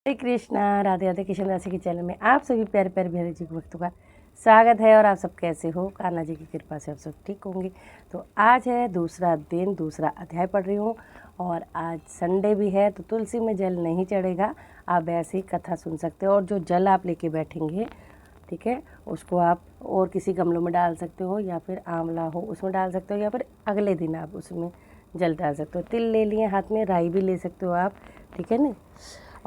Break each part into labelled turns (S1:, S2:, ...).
S1: हरे कृष्णा, राधे राधे। कृष्ण दासी के चैनल में आप सभी प्यारे प्यारे बिहारी जी के भक्तों का स्वागत है। और आप सब कैसे हो? कान्हा जी की कृपा से आप सब ठीक होंगे। तो आज है दूसरा दिन, दूसरा अध्याय पढ़ रही हूँ और आज संडे भी है तो तुलसी में जल नहीं चढ़ेगा। आप ऐसे ही कथा सुन सकते हो और जो जल आप लेके बैठेंगे, ठीक है, उसको आप और किसी गमलों में डाल सकते हो या फिर आंवला हो उसमें डाल सकते हो या फिर अगले दिन आप उसमें जल डाल सकते हो। तिल ले लिए हाथ में, राई भी ले सकते हो आप, ठीक है ना।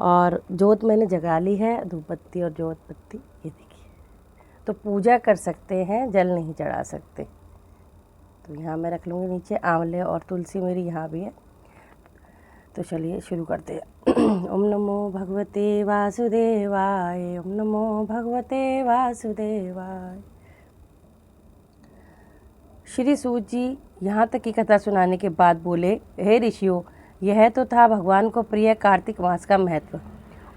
S1: और जोत मैंने जगा ली है, धूप बत्ती और जोत बत्ती ये देखिए। तो पूजा कर सकते हैं, जल नहीं चढ़ा सकते। तो यहाँ मैं रख लूँगी नीचे। आंवले और तुलसी मेरी यहाँ भी है। तो चलिए शुरू करते हैं। ओम नमो भगवते वासुदेवाय, ओम नमो भगवते वासुदेवाय। श्री सूत जी यहाँ तक की कथा सुनाने के बाद बोले, हे ऋषियों, यह तो था भगवान को प्रिय कार्तिक मास का महत्व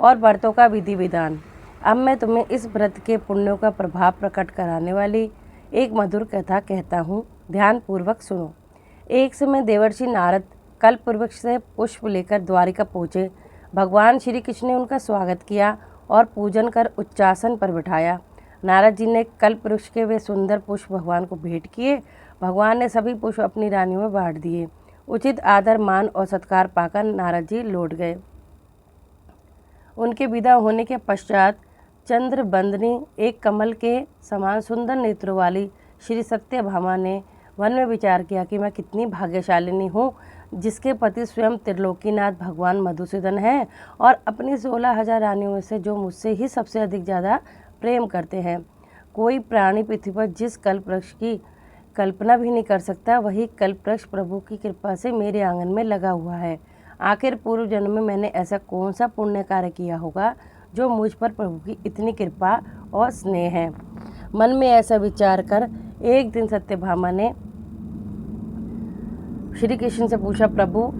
S1: और व्रतों का विधि विधान। अब मैं तुम्हें इस व्रत के पुण्यों का प्रभाव प्रकट कराने वाली एक मधुर कथा कहता हूँ, ध्यान पूर्वक सुनो। एक समय देवर्षि नारद कल्प वृक्ष से पुष्प लेकर द्वारिका पहुँचे। भगवान श्री कृष्ण ने उनका स्वागत किया और पूजन कर उच्चासन पर बिठाया। नारद जी ने कल्प वृक्ष के वे सुंदर पुष्प भगवान को भेंट किए। भगवान ने सभी पुष्प अपनी रानियों में बांट दिए। उचित आदर, मान और सत्कार पाकर नारद जी लौट गए। उनके विदा होने के पश्चात चंद्रबंदनी, एक कमल के समान सुंदर नेत्रों वाली श्री सत्यभामा ने मन में विचार किया कि मैं कितनी भाग्यशालिनी हूँ, जिसके पति स्वयं त्रिलोकीनाथ भगवान मधुसूदन हैं और अपनी 16,000 रानियों में से जो मुझसे ही सबसे अधिक ज़्यादा प्रेम करते हैं। कोई प्राणी पृथ्वी पर जिस कल्प वृक्ष की कल्पना भी नहीं कर सकता, वही कल्प वृक्ष प्रभु की कृपा से मेरे आंगन में लगा हुआ है। आखिर पूर्व जन्म में मैंने ऐसा कौन सा पुण्य कार्य किया होगा जो मुझ पर प्रभु की इतनी कृपा और स्नेह है। मन में ऐसा विचार कर एक दिन सत्यभामा ने श्री कृष्ण से पूछा, प्रभु,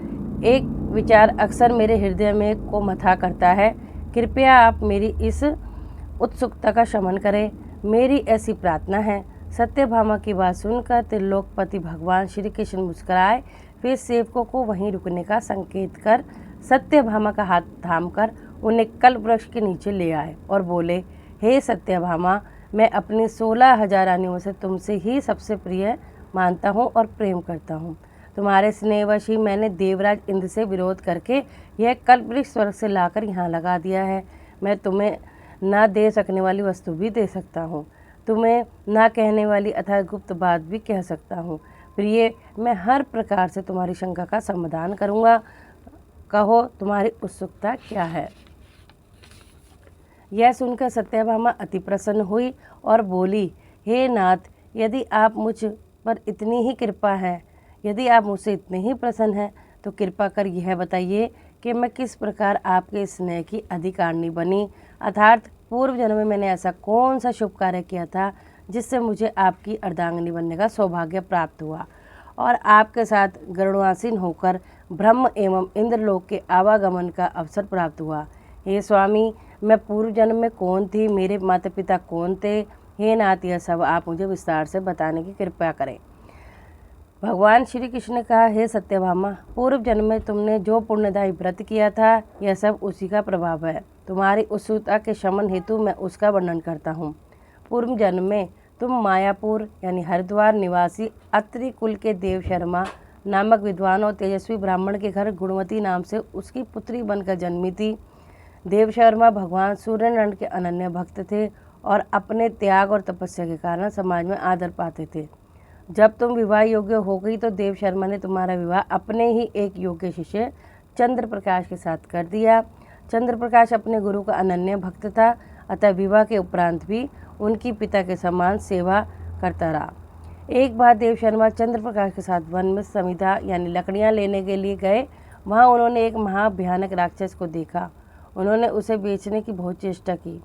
S1: एक विचार अक्सर मेरे हृदय में को मथा करता है, कृपया आप मेरी इस उत्सुकता का शमन करें। मेरी ऐसी प्रार्थना है। सत्यभामा की बात सुनकर त्रिलोकपति भगवान श्री कृष्ण मुस्कुराए, फिर सेवकों को वहीं रुकने का संकेत कर सत्यभामा का हाथ थामकर उन्हें कल्प वृक्ष के नीचे ले आए और बोले, हे सत्यभामा, मैं अपनी 16,000 रानियों में से तुमसे ही सबसे प्रिय मानता हूँ और प्रेम करता हूँ। तुम्हारे स्नेहवश ही मैंने देवराज इंद्र से विरोध करके यह कल्प वृक्ष स्वर्ग से लाकर यहाँ लगा दिया है। मैं तुम्हें ना दे सकने वाली वस्तु भी दे सकता हूँ, तुम्हें ना कहने वाली अथवा गुप्त बात भी कह सकता हूँ। प्रिय, मैं हर प्रकार से तुम्हारी शंका का समाधान करूँगा। कहो, तुम्हारी उत्सुकता क्या है? यह सुनकर सत्यभामा अति प्रसन्न हुई और बोली, हे नाथ, यदि आप मुझ पर इतनी ही कृपा है, यदि आप मुझसे इतने ही प्रसन्न हैं, तो कृपा कर यह बताइए कि मैं किस प्रकार आपके स्नेह की अधिकारिणी बनी, अर्थात पूर्व जन्म में मैंने ऐसा कौन सा शुभ कार्य किया था जिससे मुझे आपकी अर्धांगिनी बनने का सौभाग्य प्राप्त हुआ और आपके साथ गरुड़ासीन होकर ब्रह्म एवं इंद्रलोक के आवागमन का अवसर प्राप्त हुआ। हे स्वामी, मैं पूर्व जन्म में कौन थी, मेरे माता पिता कौन थे? हे नाथ, यह सब आप मुझे विस्तार से बताने की कृपा करें। भगवान श्री कृष्ण ने कहा, हे सत्यभामा, पूर्व जन्म में तुमने जो पुण्यदायी व्रत किया था, यह सब उसी का प्रभाव है। तुम्हारी उत्सुकता के शमन हेतु मैं उसका वर्णन करता हूँ। पूर्व जन्म में तुम मायापुर यानी हरिद्वार निवासी अत्रि कुल के देव शर्मा नामक विद्वान और तेजस्वी ब्राह्मण के घर गुणवती नाम से उसकी पुत्री बनकर जन्मी थी। देव शर्मा भगवान सूर्यनारायण के अनन्य भक्त थे और अपने त्याग और तपस्या के कारण समाज में आदर पाते थे। जब तुम विवाह योग्य हो गई तो देव शर्मा ने तुम्हारा विवाह अपने ही एक योग्य शिष्य चंद्र प्रकाश के साथ कर दिया। चंद्र प्रकाश अपने गुरु का अनन्य भक्त था, अतः विवाह के उपरांत भी उनकी पिता के समान सेवा करता रहा। एक बार देव शर्मा चंद्र प्रकाश के साथ वन में समिधा यानी लकड़ियाँ लेने के लिए गए। वहाँ उन्होंने एक महाभयानक राक्षस को देखा। उन्होंने उसे बेचने की बहुत चेष्टा की,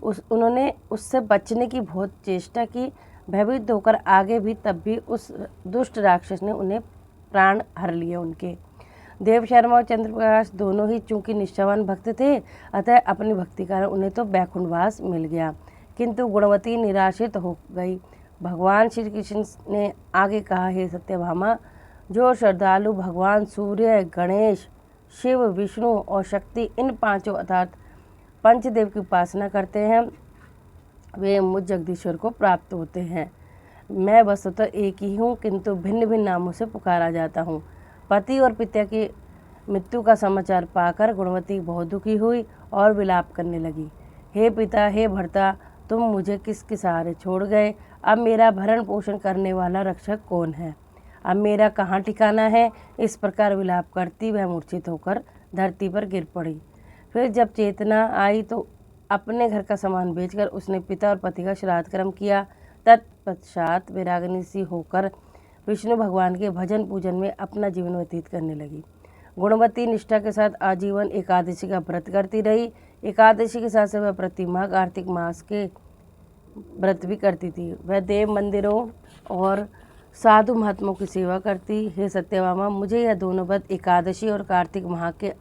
S1: उन्होंने उससे बचने की बहुत चेष्टा की। भयभीत होकर आगे भी, तब भी उस दुष्ट राक्षस ने उन्हें प्राण हर लिए उनके। देव शर्मा और चंद्र प्रकाश दोनों ही चूंकि निष्ठावान भक्त थे, अतः अपनी भक्ति कारण उन्हें तो बैकुंठवास मिल गया, किंतु गुणवती निराशित हो गई। भगवान श्री कृष्ण ने आगे कहा, हे सत्यभामा, जो श्रद्धालु भगवान सूर्य, गणेश, शिव, विष्णु और शक्ति, इन पांचों अर्थात पंचदेव की उपासना करते हैं वे मुझ जगदीश्वर को प्राप्त होते हैं। मैं वस्तुतः एक ही हूँ, किंतु भिन्न भिन्न नामों से पुकारा जाता हूँ। पति और पिता की मृत्यु का समाचार पाकर गुणवती बहुत दुखी हुई और विलाप करने लगी। हे पिता, हे भर्ता, तुम मुझे किसके सहारे छोड़ गए? अब मेरा भरण पोषण करने वाला रक्षक कौन है? अब मेरा कहाँ ठिकाना है? इस प्रकार विलाप करती वह मूर्छित होकर धरती पर गिर पड़ी। फिर जब चेतना आई तो अपने घर का सामान बेचकर उसने पिता और पति का श्राद्ध कर्म किया। तत्पश्चात वैरागिनी सी होकर विष्णु भगवान के भजन पूजन में अपना जीवन व्यतीत करने लगी। गुणवती निष्ठा के साथ आजीवन एकादशी का व्रत करती रही। एकादशी के साथ वह प्रति माह कार्तिक मास के व्रत भी करती थी। वह देव मंदिरों और साधु महात्माओं की सेवा करती। हे सत्यभामा, मुझे यह दोनों व्रत एकादशी और कार्तिक माह के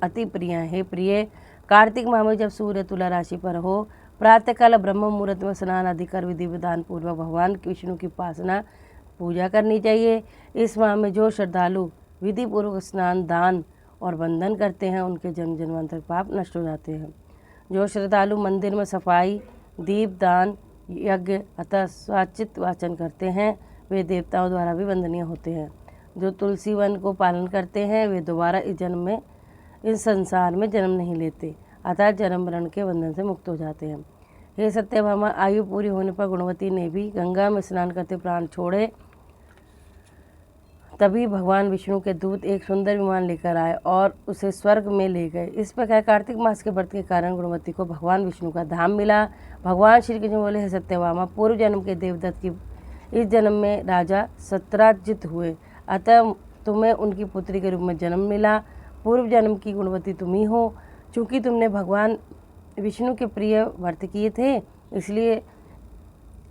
S1: अति प्रिय हैं। हे प्रिय, कार्तिक माह में जब सूर्य तुला राशि पर हो, प्रातःकाल ब्रह्म मुहूर्त में स्नान आदि कर विधि विधान पूर्वक भगवान विष्णु की उपासना पूजा करनी चाहिए। इस माह में जो श्रद्धालु विधि पूर्वक स्नान, दान और वंदन करते हैं उनके जन्म जन्मांतर पाप नष्ट हो जाते हैं। जो श्रद्धालु मंदिर में सफाई, दीप दान, यज्ञ अतः स्वाचित वाचन करते हैं वे देवताओं द्वारा भी वंदनीय होते हैं। जो तुलसी वन को पालन करते हैं वे दोबारा इस जन्म में इस संसार में जन्म नहीं लेते, अतः जन्म मरण के बंधन से मुक्त हो जाते हैं। हे सत्यभामा, आयु पूरी होने पर गुणवती ने भी गंगा में स्नान करते प्राण छोड़े। तभी भगवान विष्णु के दूत एक सुंदर विमान लेकर आए और उसे स्वर्ग में ले गए। इस प्रकार कार्तिक मास के व्रत के कारण गुणवती को भगवान विष्णु का धाम मिला। भगवान श्री कृष्ण बोले, हे सत्यभामा, पूर्व जन्म के देवदत्त की इस जन्म में राजा सत्राजित हुए, अतः तुम्हें उनकी पुत्री के रूप में जन्म मिला। पूर्व जन्म की गुणवती तुम ही हो। चूँकि तुमने भगवान विष्णु के प्रिय व्रत किए थे, इसलिए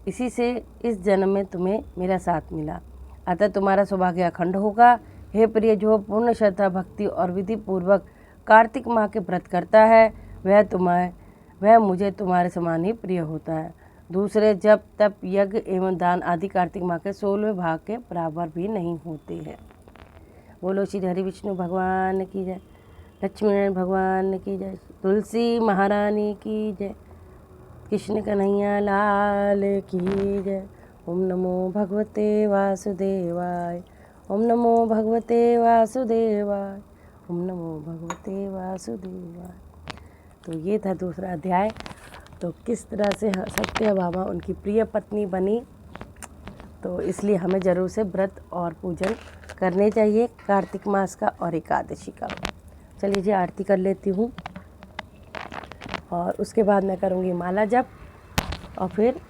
S1: इसी से इस जन्म में तुम्हें मेरा साथ मिला, अतः तुम्हारा सौभाग्य अखंड होगा। हे प्रिय, जो पूर्ण श्रद्धा, भक्ति और विधि पूर्वक कार्तिक माह के व्रत करता है वह मुझे तुम्हारे समान ही प्रिय होता है। दूसरे जप, तप, यज्ञ एवं दान आदि कार्तिक माह के 16वें भाग के बराबर भी नहीं होते हैं। बोलो श्री हरि विष्णु भगवान की जय, लक्ष्मीनारायण भगवान की जय, तुलसी महारानी की जय, कृष्ण कन्हैया लाल की जय। ओम नमो भगवते वासुदेवाय, ओम नमो भगवते वासुदेवाय, ओम नमो भगवते वासुदेवाय। तो ये था दूसरा अध्याय। तो किस तरह से सत्यभामा उनकी प्रिय पत्नी बनी, तो इसलिए हमें ज़रूर से व्रत और पूजन करने चाहिए कार्तिक मास का और एकादशी का। चलिए जी, आरती कर लेती हूँ और उसके बाद मैं करूँगी माला जप और फिर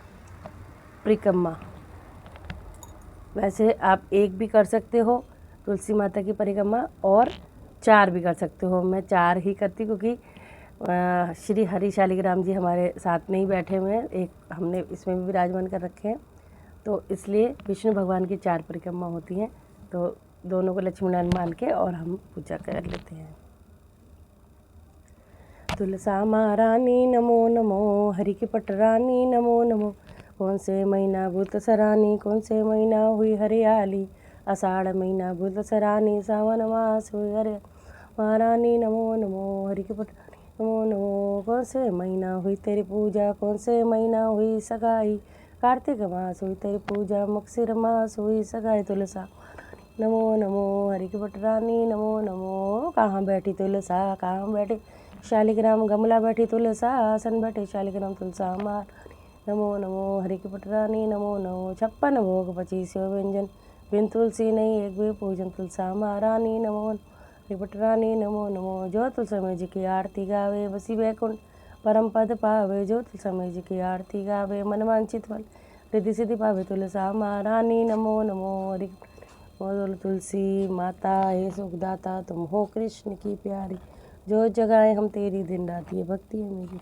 S1: परिक्रमा। वैसे आप एक भी कर सकते हो तुलसी माता की परिक्रमा और 4 भी कर सकते हो। मैं 4 ही करती क्योंकि श्री हरि शालिग्राम जी हमारे साथ में ही बैठे हुए हैं, एक हमने इसमें भी विराजमान कर रखे हैं, तो इसलिए विष्णु भगवान की 4 परिक्रमा होती हैं। तो दोनों को लक्ष्मीनारायण मान के और हम पूजा कर लेते हैं। तुलसा महारानी नमो नमो, हरि की पटरानी नमो नमो। कौन से महीना भूत सरानी, कौन से महीना हुई हरियाली, आषाढ़ महीना भूत सरानी, सावन मास हुई हरे महारानी नमो नमो, हरि की पटरानी नमो नमो। कौन से महीना हुई तेरी पूजा, कौन से महीना हुई सगाई, कार्तिक मास हुई तेरी पूजा, मकसिर मास हुई सगाई। तुलसा नमो नमो, हरि की पटरानी नमो नमो। कहाँ बैठी तुलसा, कहाँ बैठी शालिग्राम, गमला बैठी तुलसा, आसन बैठे शालिग्राम, तुलसा मार नमो नमो, हरि की पटरानी नमो नमो। 56 भोग 25 व्यंजन, बिन तुलसी नहीं एक भी पूजन, तुलसा महारानी नमो, हरि पटरानी नमो नमो। जो तुलसी जी की आरती गावे, बसी वैकुंठ परम पद पावे, जो तुलसी जी की आरती गावे, मन वांछित फल रिद्धि सिद्धि पावे, तुलसा महारानी नमो नमो, हरि बोलो तुलसी माता हे सुखदाता, तुम हो कृष्ण की प्यारी, जो जगाए हम तेरी दिन रात, ये भक्ति है मेरी।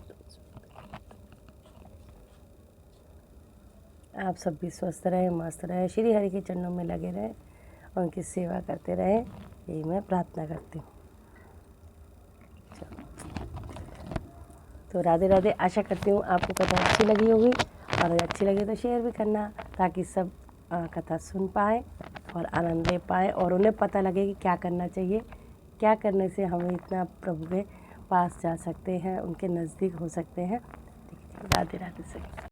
S1: आप सब भी स्वस्थ रहें, मस्त रहें, श्री हरि के चरणों में लगे रहें, उनकी सेवा करते रहें, यही मैं प्रार्थना करती हूँ। तो राधे राधे। आशा करती हूँ आपको कथा अच्छी लगी होगी, और अच्छी लगी तो शेयर भी करना, ताकि सब कथा सुन पाएँ और आनंद ले पाएँ और उन्हें पता लगे कि क्या करना चाहिए क्या करने से हमें इतना प्रभु के पास जा सकते हैं, उनके नज़दीक हो सकते हैं। राधे राधे से।